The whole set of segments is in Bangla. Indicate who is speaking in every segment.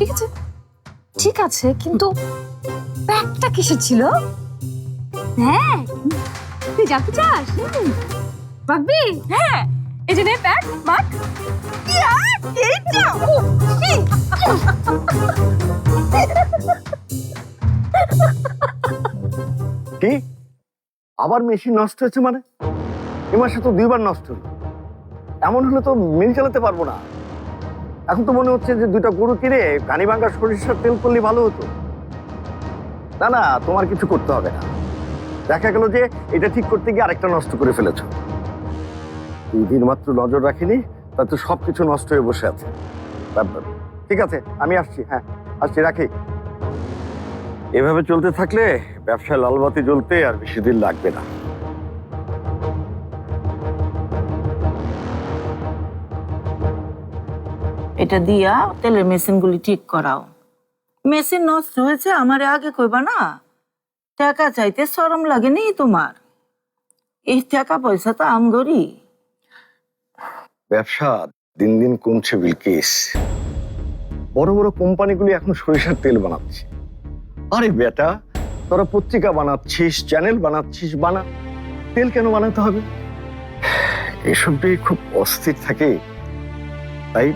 Speaker 1: ঠিক আছে ঠিক আছে, কিন্তু ব্যাগটা কিসের ছিল? হ্যাঁ তুই জানতে চাস? ভাববি? হ্যাঁ এই যে নে ব্যাগ বাট।
Speaker 2: কি আবার মেশিন নষ্ট হয়েছে? মানে এ মাসে তো 2বার নষ্ট হলো। এমন হলে তো মিল চালাতে পারবো না। এখন তো মনে হচ্ছে যে 2টা গরু কিনে গানিভাঙ্গা সরিষার তেল করলে ভালো হতো। না না, তোমার কিছু করতে হবে না। দেখা গেল যে এটা ঠিক করতে গিয়ে আরেকটা নষ্ট করে ফেলেছো। 2 দিন মাত্র নজর রাখিনি, তাতে সবকিছু নষ্ট হয়ে বসে আছে। ঠিক আছে আমি আসছি, হ্যাঁ আসছি, রাখি। এভাবে চলতে থাকলে ব্যবসায় লালবাতি জ্বলতে আর বেশি দিন লাগবে না।
Speaker 3: এটা দিয়া তেলের মেশিনগুলি ঠিক করাও। মেশিন নষ্ট হয়েছে আমারে আগে কইবা না। টাকা চাইতে শরম লাগেনি তোমার? এই টাকা পয়সা তো আমগরি।
Speaker 2: ব্যবসা দিন দিন কমছে বিলকিস। বড় বড় কোম্পানিগুলি এখন সরিষার তেল বানাচ্ছে। আরে বেটা, তোরা পত্রিকা বানাচ্ছিস, চ্যানেল বানাচ্ছিস, তেল কেন বানাতে হবে? এসব দিয়ে খুব অস্থির থাকে, তাই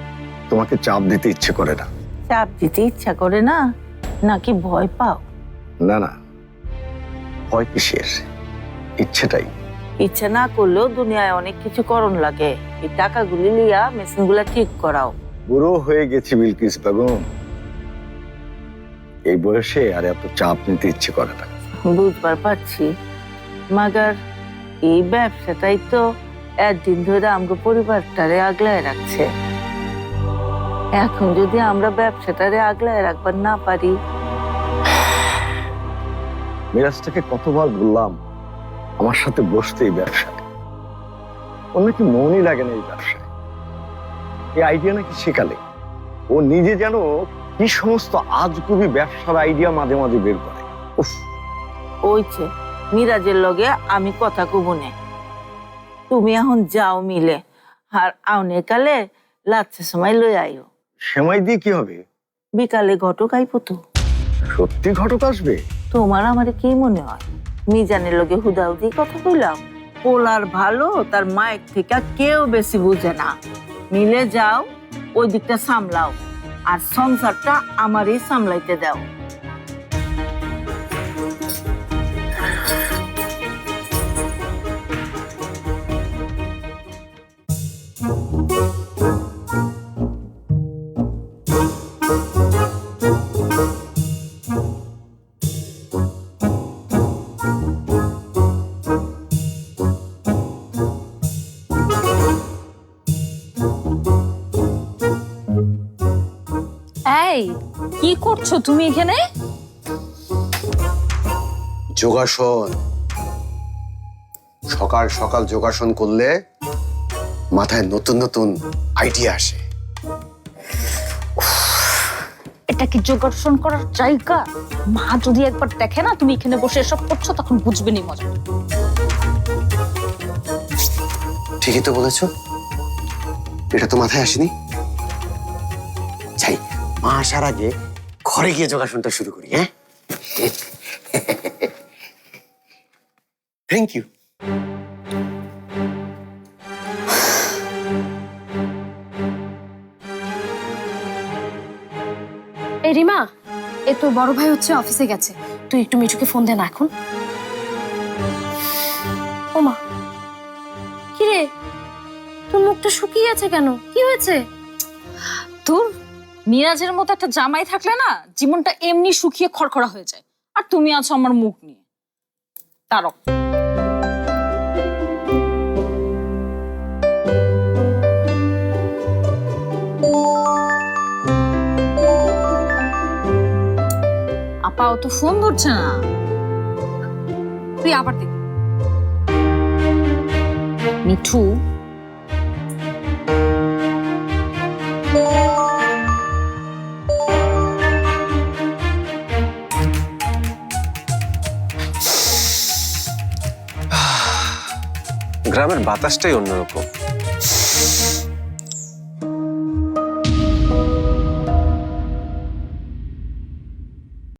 Speaker 2: তোমাকে চাপ দিতে ইচ্ছে করে না।
Speaker 3: চাপ দিতে ইচ্ছা করে না নাকি ভয় পাও?
Speaker 2: না না, ভয় কিসের, ইচ্ছেটাই।
Speaker 3: ইচ্ছা না করলেও দুনিয়ায় অনেক কিছু করণ লাগে। এই টাকাগুলি লিয়া মেশিনগুলা ঠিক করাও।
Speaker 2: বুড়ো হয়ে গেছি বিলকিস বেগম, এই বয়সে আর এত চাপ নিতে ইচ্ছে করে না।
Speaker 3: বুঝবার পারছি, মাগার এই ব্যবসাটাই তো একদিন ধরে আমগো পরিবারটারে আগলায় রাখছে। এখন যদি আমরা ব্যবসাটারে আগলায় রাখবার না পারি।
Speaker 2: মিরাজটাকে কতবার বললাম আমার সাথে বসতে এই ব্যবসায়। ওর নাকি মনই লাগে না এই ব্যবসায়। এই আইডিয়া নাকি শেখালে ও নিজে যেন কি সমস্ত আজগুবি ব্যবসার আইডিয়া মাঝে মাঝে বের করে। উফ,
Speaker 3: ওইছে মিরাজের লগে আমি কথা কবনে। তুমি এখন যাও মিলে, আর আউনে কালে লাচ্ছা সময় লই আইও।
Speaker 2: সেমাই দিয়ে কি হবে?
Speaker 3: বিকালে ঘটক আইবো তো।
Speaker 2: সত্যি ঘটক আসবে?
Speaker 3: তোমার আমারে কি মনে হয় মিজানের লগে হুদাহুদি কথা কইলাম? পোলার ভালো তার মায়ের থেকে কেউ বেশি বুঝে না। মিলে যাও, ওই দিকটা সামলাও, আর সংসারটা আমারই সামলাইতে দাও।
Speaker 1: এই কি করছো তুমি এখানে?
Speaker 4: যোগাসন। সকাল সকাল যোগাসন করলে মাথায় নতুন নতুন আইডিয়া আসে।
Speaker 1: এটা কি যোগাসন করার জায়গা? মা যদি একবার দেখে না তুমি এখানে বসে এসব করছো, তখন বুঝবে নি মজা।
Speaker 4: ঠিকই তো বলেছ, এটা তো মাথায় আসেনি। যাই, মা আসার আগে ঘরে গিয়ে যোগাসনটা শুরু করি। হ্যাঁ, থ্যাংক ইউ।
Speaker 5: এই রিমা, এ তোর বড় ভাই হচ্ছে অফিসে গেছে, তুই একটু মিঠুকে ফোন দে না এখন। ওমা, কি রে, তোর মুখটা শুকিয়ে আছে কেন? কি হয়েছে?
Speaker 1: তোর মিরাজের মতো একটা জামাই থাকলে না জীবনটা এমনি শুকিয়ে খড়খড়া হয়ে যায়। আর তুমি আছো আমার মুখ নিয়ে। তারক আপা ও তো ফোন ধরছে না। তুই আবার দেখ। মিঠু,
Speaker 6: গ্রামের বাতাসটাই অন্যরকম।